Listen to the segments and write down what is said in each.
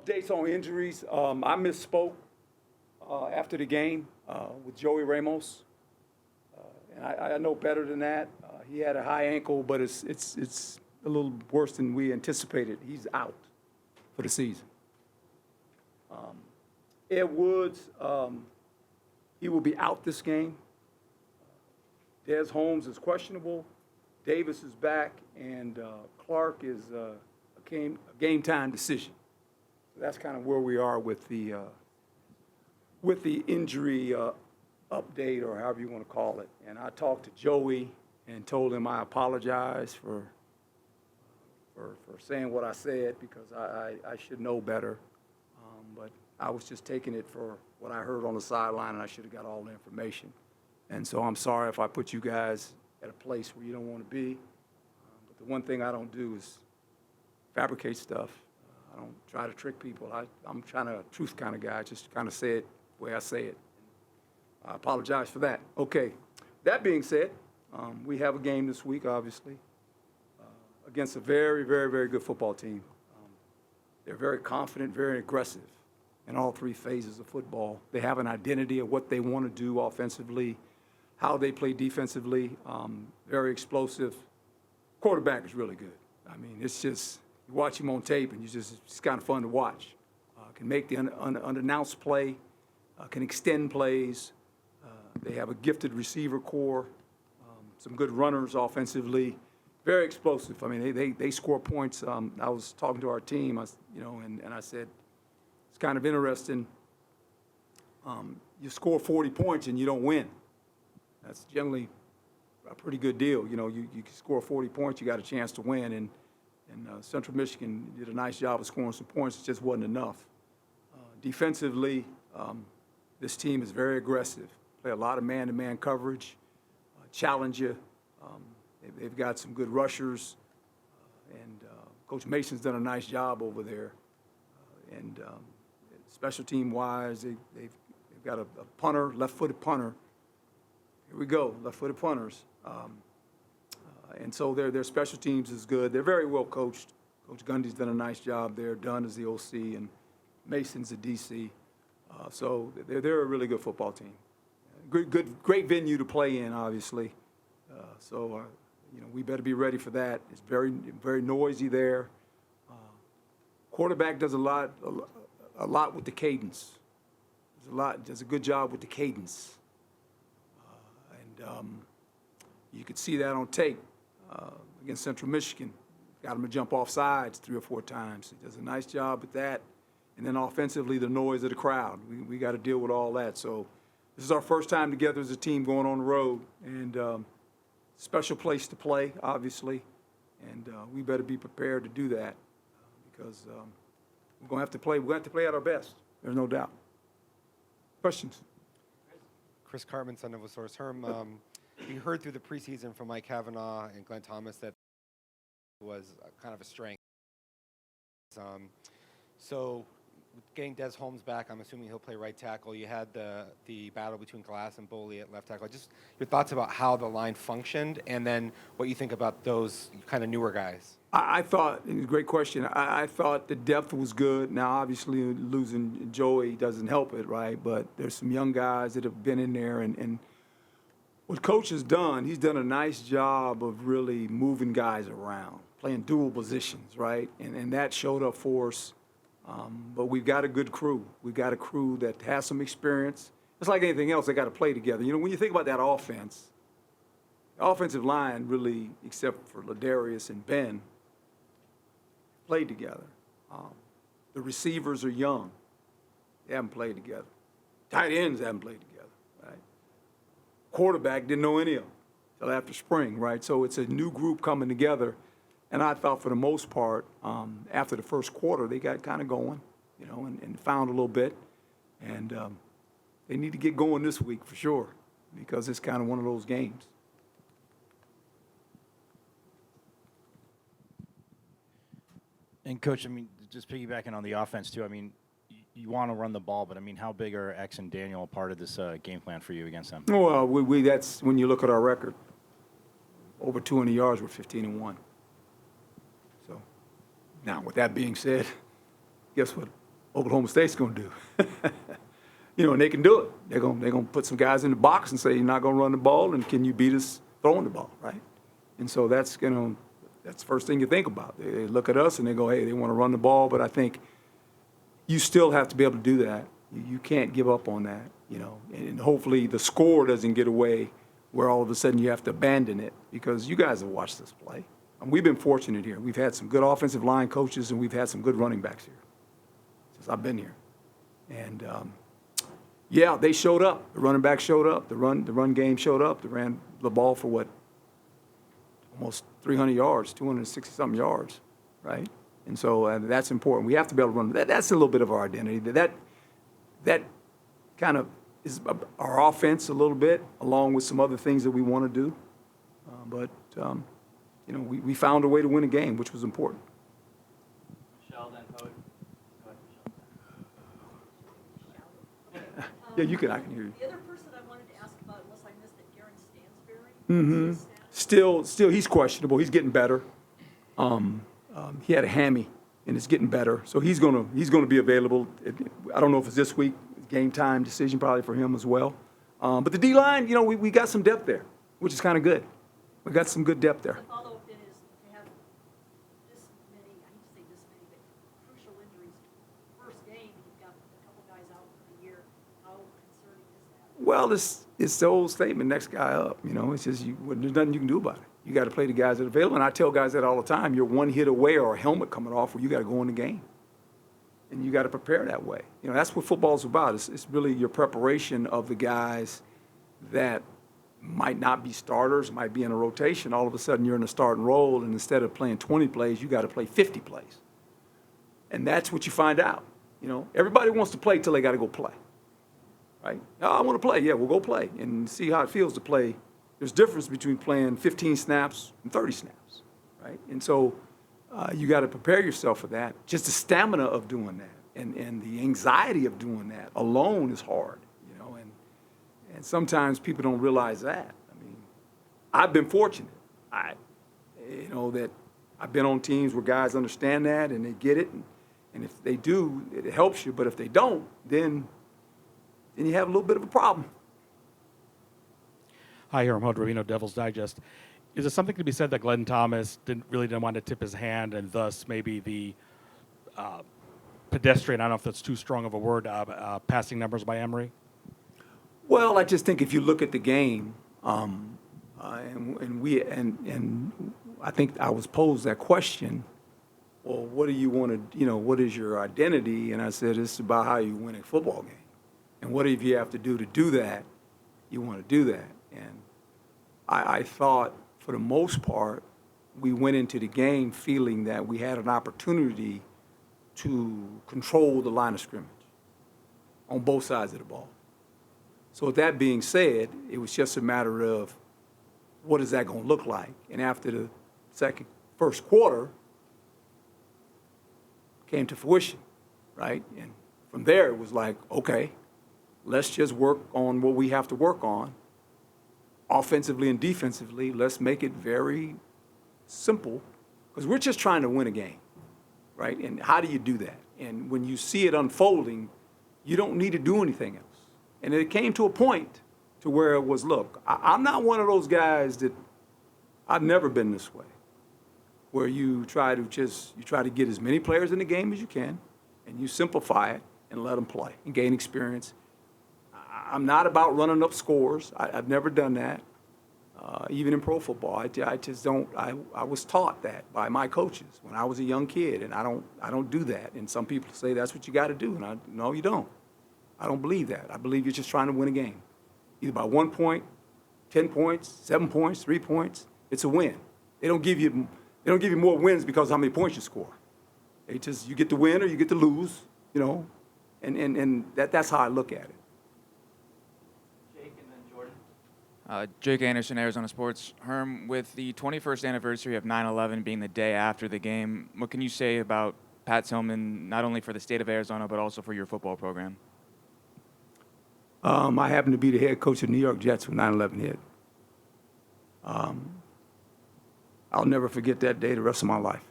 Updates on injuries. I misspoke after the game with Joey Ramos, and I know better than that. He had a high ankle, but it's a little worse than we anticipated. He's out for the season. Ed Woods, he will be out this game. Des Holmes is questionable. Davis is back, and Clark is a game time decision. So that's kind of where we are with the injury update, or however you want to call it. And I talked to Joey and told him I apologize for saying what I said, because I should know better. But I was just taking it for what I heard on the sideline, and I should have got all the information. And so I'm sorry if I put you guys at a place where you don't want to be. But the one thing I don't do is fabricate stuff. I don't try to trick people. I'm kind of a truth kind of guy, just kind of say it the way I say it. I apologize for that. Okay. That being said, we have a game this week, obviously, against a very, very, very good football team. They're very confident, very aggressive in all three phases of football. They have an identity of what they want to do offensively, how they play defensively, very explosive. Quarterback is really good. I mean, it's just, you watch him on tape, and it's kind of fun to watch. Can make the unannounced play, can extend plays. They have a gifted receiver core, some good runners offensively, very explosive. I mean, they score points. I was talking to our team, and I said, it's kind of interesting. You score 40 points and you don't win. That's generally a pretty good deal. You know, you score 40 points, you got a chance to win. And Central Michigan did a nice job of scoring some points. It just wasn't enough. Defensively, this team is very aggressive. Play a lot of man-to-man coverage, challenge you. They've got some good rushers, and Coach Mason's done a nice job over there. And special team-wise, they've got a punter, left-footed punter. Here we go, left-footed punters. And so their special teams is good. They're very well coached. Coach Gundy's done a nice job there. Dunn is the OC, and Mason's the DC. So they're a really good football team. Great venue to play in, obviously. We better be ready for that. It's very, very noisy there. Quarterback does a lot with the cadence. Does a good job with the cadence. You could see that on tape against Central Michigan. Got him to jump off sides 3 or 4 times. He does a nice job with that. And then offensively, the noise of the crowd. We got to deal with all that. So this is our first time together as a team going on the road. And special place to play, obviously. And we better be prepared to do that because we're going to have to play. We're going to have to play at our best. There's no doubt. Questions? Chris Cartman, Son of a Source. Herm, we heard through the preseason from Mike Cavanaugh and Glenn Thomas that was kind of a strength. So getting Des Holmes back, I'm assuming he'll play right tackle. You had the battle between Glass and Boley at left tackle. Just your thoughts about how the line functioned, and then what you think about those kind of newer guys. I thought, it was a great question. I thought the depth was good. Now, obviously, losing Joey doesn't help it, right? But there's some young guys that have been in there. And what Coach has done, he's done a nice job of really moving guys around, playing dual positions, right? And that showed up for us. But we've got a good crew. We've got a crew that has some experience. It's like anything else, they got to play together. You know, when you think about that offense, the offensive line really, except for Ladarius and Ben, played together. The receivers are young. They haven't played together. Tight ends haven't played together, right? Quarterback didn't know any of them until after spring, right? So it's a new group coming together. And I thought for the most part, after the first quarter, they got kind of going, you know, and found a little bit. And they need to get going this week for sure because it's kind of one of those games. And, Coach, I mean, just piggybacking on the offense, too, I mean, you want to run the ball, but, I mean, how big are X and Daniel a part of this game plan for you against them? Well, that's when you look at our record. Over 200 yards, we're 15-1. So, now, with that being said, guess what Oklahoma State's going to do. You know, and they can do it. They're going to put some guys in the box and say, you're not going to run the ball, and can you beat us throwing the ball, right? And so that's the first thing you think about. They look at us and they go, hey, they want to run the ball, but I think you still have to be able to do that. You can't give up on that, you know, and hopefully the score doesn't get away where all of a sudden you have to abandon it, because you guys have watched this play. And we've been fortunate here. We've had some good offensive line coaches, and we've had some good running backs here since I've been here. And, yeah, they showed up. The running back showed up. The run game showed up. They ran the ball for what? Almost 300 yards, 260-something yards, right? And so that's important. We have to be able to run. That's a little bit of our identity. That kind of is our offense a little bit, along with some other things that we want to do. But you know, we found a way to win a game, which was important. Michelle, then Coach. Yeah, you can. I can hear you. The other person I wanted to ask about, unless I missed it, Garen Stansberry. Mm-hmm. What's his status? Still, he's questionable. He's getting better. He had a hammy, and it's getting better. So he's gonna be available. I don't know if it's this week. Game time decision probably for him as well. But the D line, you know, we got some depth there, which is kind of good. We got some good depth there. The follow-up then is to have this many, I hate to say this many, but crucial injuries. First game, you've got a couple guys out for the year. How concerning is that? Well, it's the old statement, next guy up. You know, it's just there's nothing you can do about it. You got to play the guys that are available. And I tell guys that all the time. You're one hit away or a helmet coming off where you got to go in the game. And you got to prepare that way. You know, that's what football's about. It's really your preparation of the guys that might not be starters, might be in a rotation. All of a sudden, you're in a starting role, and instead of playing 20 plays, you got to play 50 plays. And that's what you find out. You know, everybody wants to play till they got to go play, right? Oh, I want to play. Yeah, we'll go play and see how it feels to play. There's a difference between playing 15 snaps and 30 snaps, right? And so you got to prepare yourself for that. Just the stamina of doing that and the anxiety of doing that alone is hard, you know, and sometimes people don't realize that. I mean, I've been fortunate. You know, that I've been on teams where guys understand that and they get it, and if they do, it helps you, but if they don't, then you have a little bit of a problem. Hi, Herm Edwards, Devil's Digest. Is there something to be said that Glenn Thomas didn't want to tip his hand, and thus maybe the pedestrian, I don't know if that's too strong of a word, passing numbers by Emory? Well, I just think if you look at the game, and I think I was posed that question, well, what do you want to, you know, what is your identity? And I said, it's about how you win a football game. And what if you have to do that, you want to do that. And I thought, for the most part, we went into the game feeling that we had an opportunity to control the line of scrimmage on both sides of the ball. So with that being said, it was just a matter of what is that going to look like? And after the first quarter came to fruition, right? And from there, it was like, okay, let's just work on what we have to work on. Offensively and defensively, let's make it very simple, because we're just trying to win a game, right? And how do you do that? And when you see it unfolding, you don't need to do anything else. And it came to a point to where it was, look, I'm not one of those guys that, I've never been this way, where you try to get as many players in the game as you can, and you simplify it and let them play and gain experience. I'm not about running up scores. I've never done that, even in pro football. I just don't. I was taught that by my coaches when I was a young kid, and I don't do that. And some people say that's what you got to do, and no, you don't. I don't believe that. I believe you're just trying to win a game, either by 1 point, 10 points, 7 points, 3 points. It's a win. They don't give you more wins because of how many points you score. They just, you get to win or you get to lose, you know, and that's how I look at it. Jake Anderson, Arizona Sports. Herm, with the 21st anniversary of 9/11 being the day after the game, what can you say about Pat Tillman, not only for the state of Arizona, but also for your football program? I happened to be the head coach of New York Jets when 9/11 hit. I'll never forget that day the rest of my life.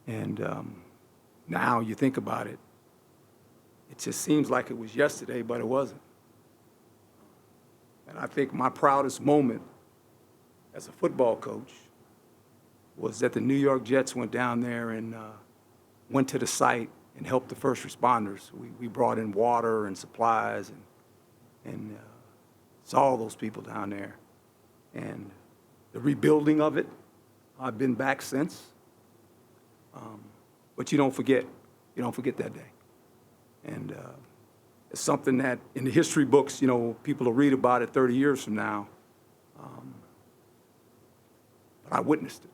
And now you think about it, It just seems like it was yesterday, but it wasn't. And I think my proudest moment as a football coach was that the New York Jets went down there and went to the site and helped the first responders. We brought in water and supplies and saw those people down there. And the rebuilding of it, I've been back since. But you don't forget. You don't forget that day. And it's something that in the history books, you know, people will read about it 30 years from now. But I witnessed it.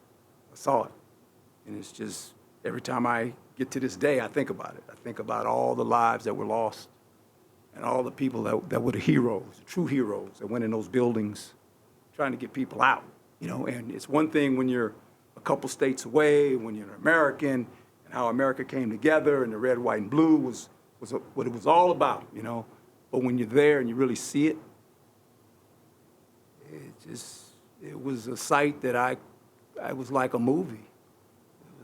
I saw it. And it's just, every time I get to this day, I think about it. I think about all the lives that were lost and all the people that were the heroes, the true heroes that went in those buildings trying to get people out, you know. And it's one thing when you're a couple states away, when you're an American, and how America came together and the red, white, and blue was what it was all about, you know. But when you're there and you really see it, it was a sight that I was like a movie.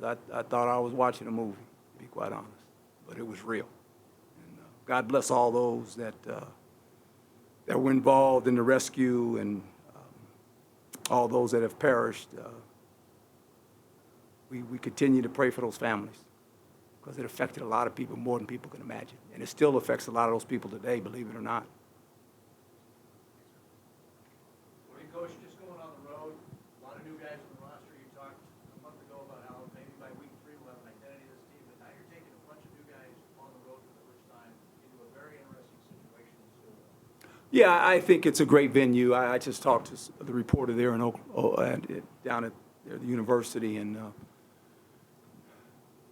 I thought I was watching a movie, to be quite honest, but it was real. And God bless all those that were involved in the rescue and all those that have perished. We continue to pray for those families because it affected a lot of people more than people can imagine. And it still affects a lot of those people today, believe it or not. Well, Coach, just going on the road, a lot of new guys on the roster. You talked a month ago about how maybe by week 3 we'll have an identity of this team, but now you're taking a bunch of new guys on the road for the first time into a very interesting situation in Stillwater. Yeah, I think it's a great venue. I just talked to the reporter there in down at the university, and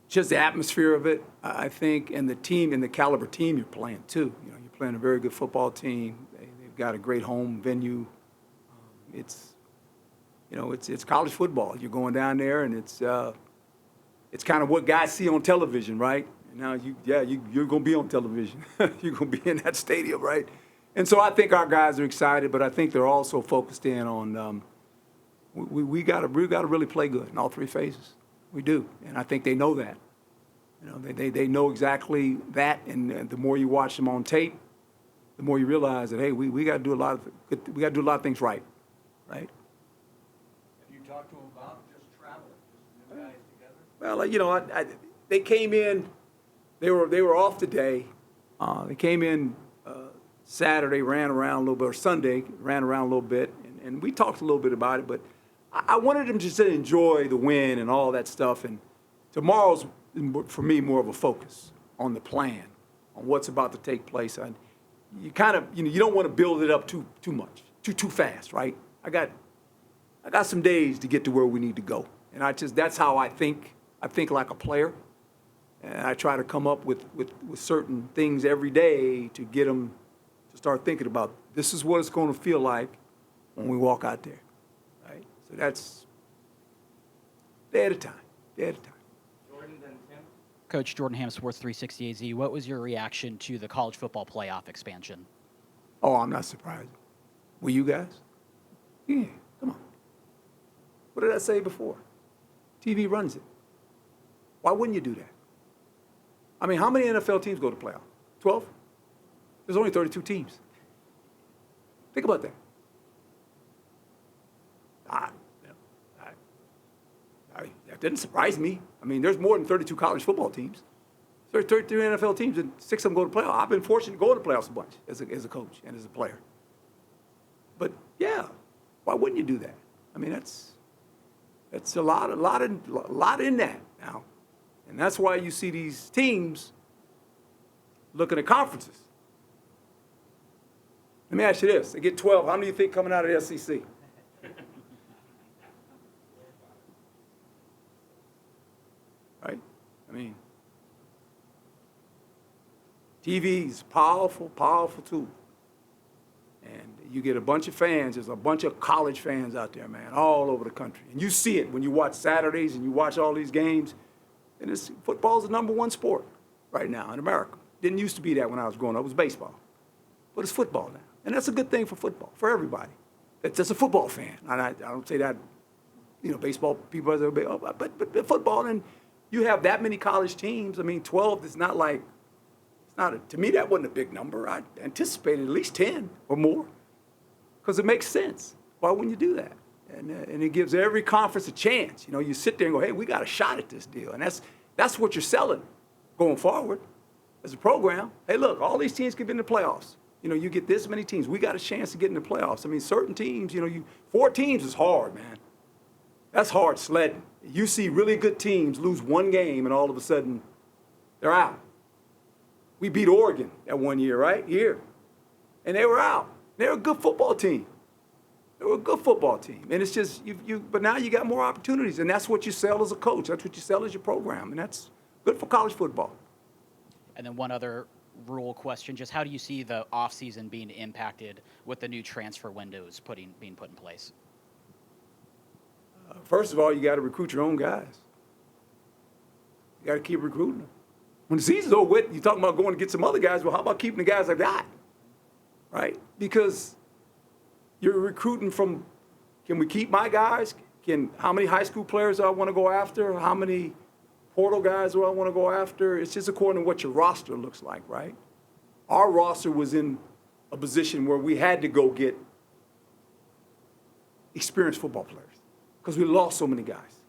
just the atmosphere of it, I think, and the team and the caliber team you're playing too. You know, you're playing a very good football team. They've got a great home venue. It's college football. You're going down there, and it's kind of what guys see on television, right? And now you're going to be on television. You're going to be in that stadium, right? And so I think our guys are excited, but I think they're also focused in on we got to really play good in all 3 phases. We do, and I think they know that. You know, they know exactly that, and the more you watch them on tape, the more you realize that, hey, we got to do a lot of things right, right? Have you talked to them about just traveling, just new guys together? Well, you know, they came in, they were off today. They came in Saturday, ran around a little bit, or Sunday, ran around a little bit, and we talked a little bit about it, but I wanted them just to enjoy the win and all that stuff. And tomorrow's, for me, more of a focus on the plan, on what's about to take place. And you kind of, you know, you don't want to build it up too much, too fast, right? I got some days to get to where we need to go. And that's how I think. I think like a player. And I try to come up with certain things every day to get them to start thinking about, this is what it's going to feel like when we walk out there. So that's day at a time, day at a time. Jordan, then Tim. Coach Jordan Ham, Sports 360 AZ. What was your reaction to the college football playoff expansion? Oh, I'm not surprised. Were you guys? Yeah, come on. What did I say before? TV runs it. Why wouldn't you do that? I mean, how many NFL teams go to playoff? 12? There's only 32 teams. Think about that. That didn't surprise me. I mean, there's more than 32 college football teams. There's 33 NFL teams, and 6 of them go to playoffs. I've been fortunate to go to playoffs a bunch as a coach and as a player. But yeah, why wouldn't you do that? I mean, that's a lot in that now, and that's why you see these teams looking at conferences. Let me ask you this: they get 12. How many do you think coming out of the SEC? Right? I mean, TV is powerful tool. And you get a bunch of fans. There's a bunch of college fans out there, man, all over the country. And you see it when you watch Saturdays and you watch all these games. And football's the #1 sport right now in America. Didn't used to be that when I was growing up. It was baseball. But it's football now. And that's a good thing for football, for everybody. That's just a football fan. And I don't say that, you know, baseball people, but football, and you have that many college teams. I mean, 12 is not like To me, that wasn't a big number. I anticipated at least 10 or more because it makes sense. Why wouldn't you do that? And it gives every conference a chance. You know, you sit there and go, hey, we got a shot at this deal. And that's what you're selling going forward as a program. Hey, look, all these teams can get in the playoffs. You know, you get this many teams. We got a chance to get in the playoffs. I mean, certain teams, you know, 4 teams is hard, man. That's hard sledding. You see really good teams lose one game and all of a sudden they're out. We beat Oregon that one year, right? Here. And they were out. They were a good football team. They were a good football team. And it's just, but now you got more opportunities. And that's what you sell as a coach. That's what you sell as your program. And that's good for college football. And then one other rule question, just how do you see the offseason being impacted with the new transfer windows being put in place? First of all, you got to recruit your own guys. You got to keep recruiting them. When the season's over with, you're talking about going to get some other guys. Well, how about keeping the guys like that? Right? Because you're recruiting from, can we keep my guys? How many high school players do I want to go after? How many portal guys do I want to go after? It's just according to what your roster looks like, right? Our roster was in a position where we had to go get experienced football players because we lost so many guys,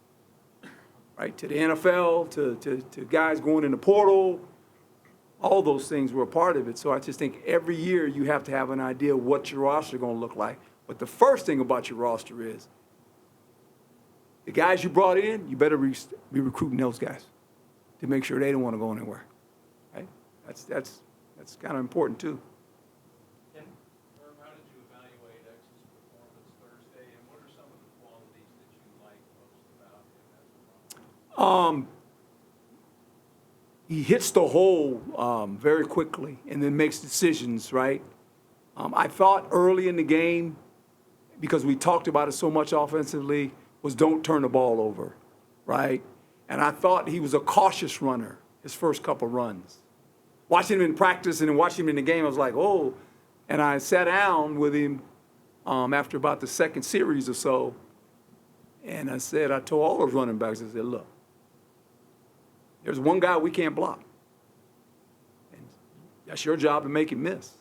right? To the NFL, to guys going in the portal, all those things were a part of it. So I just think every year you have to have an idea of what your roster is going to look like. But the first thing about your roster is the guys you brought in, you better be recruiting those guys to make sure they don't want to go anywhere, right? That's kind of important too. Herm, how did you evaluate X's performance Thursday, and what are some of the qualities that you like most about him as a runner? He hits the hole very quickly and then makes decisions, right? I thought early in the game, because we talked about it so much offensively, was don't turn the ball over, right? And I thought he was a cautious runner his first couple runs. Watching him in practice and then watching him in the game, I was like, oh. And I sat down with him after about the second series or so, and I told all those running backs, I said, look, there's one guy we can't block. And that's your job to make him miss.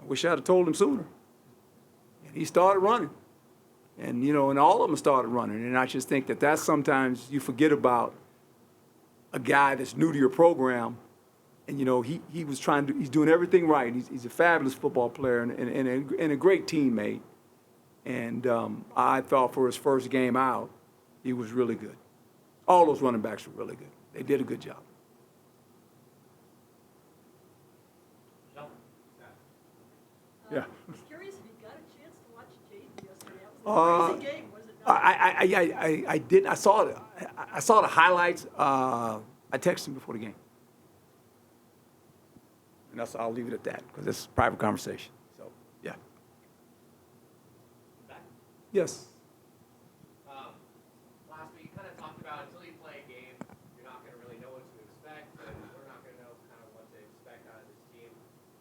I wish I'd have told him sooner. And he started running. And, you know, and all of them started running. And I just think that that's sometimes you forget about a guy that's new to your program. And, you know, he's doing everything right. He's a fabulous football player and a great teammate. And I thought for his first game out, he was really good. All those running backs were really good. They did a good job. Yeah. I was curious if you got a chance to watch Jaden yesterday. That was a crazy game, was it not? I did. I saw the highlights. I texted him before the game. And I'll leave it at that because it's a private conversation. So, yeah. Yes. Last week, you kind of talked about until you play a game, you're not going to really know what to expect, and we're not going to know kind of what to expect out of this team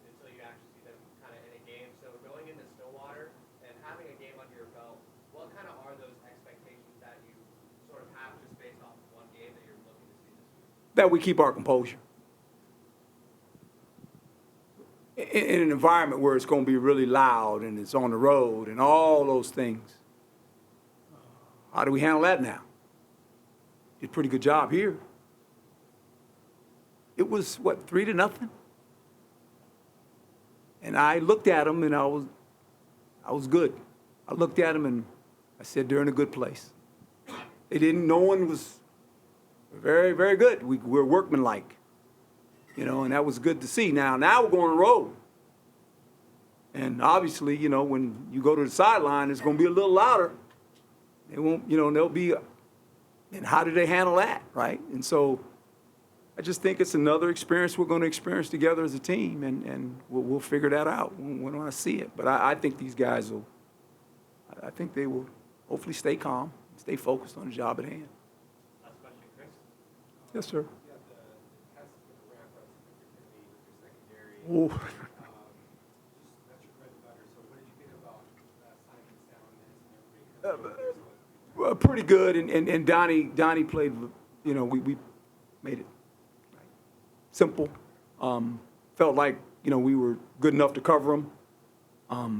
until you actually see them kind of in a game. So going into Stillwater and having a game under your belt, what kind of are those expectations that you sort of have just based off of one game that you're looking to see this week? That we keep our composure. In an environment where it's going to be really loud and it's on the road and all those things, how do we handle that now? Did a pretty good job here. It was, 3-0? And I looked at them and I was good. I looked at them and I said, they're in a good place. No one was very, very good. We're workmanlike. You know, and that was good to see. Now we're going on the road. And obviously, you know, when you go to the sideline, it's going to be a little louder. They won't, you know, they'll be, and how do they handle that, right? And so I just think it's another experience we're going to experience together as a team, and we'll figure that out when I see it. But I think these guys I think they will hopefully stay calm, stay focused on the job at hand. Last question, Chris. Yes, sir. You have the test with the ramp ups with your secondary. Oh. Just that's your bread and butter. So what did you think about Simon's soundness and everything? Pretty good, and Donnie played, you know, we made it simple, Felt like, we were good enough to cover them.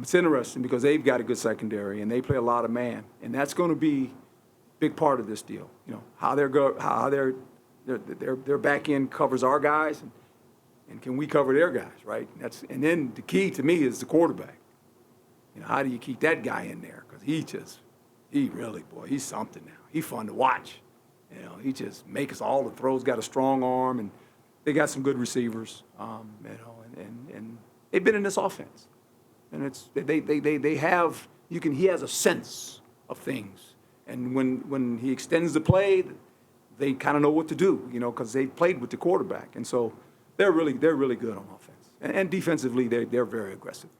It's interesting because they've got a good secondary and they play a lot of man, and that's going to be a big part of this deal. How their back end covers our guys, and can we cover their guys, right? And then the key to me is the quarterback. How do you keep that guy in there? Because he really, boy, he's something now. He's fun to watch. He just makes all the throws. Got a strong arm, and they got some good receivers. And they've been in this offense, and they have he has a sense of things, and when he extends the play, they kind of know what to do, because they played with the quarterback, and so they're really good on offense, and defensively they're very aggressive.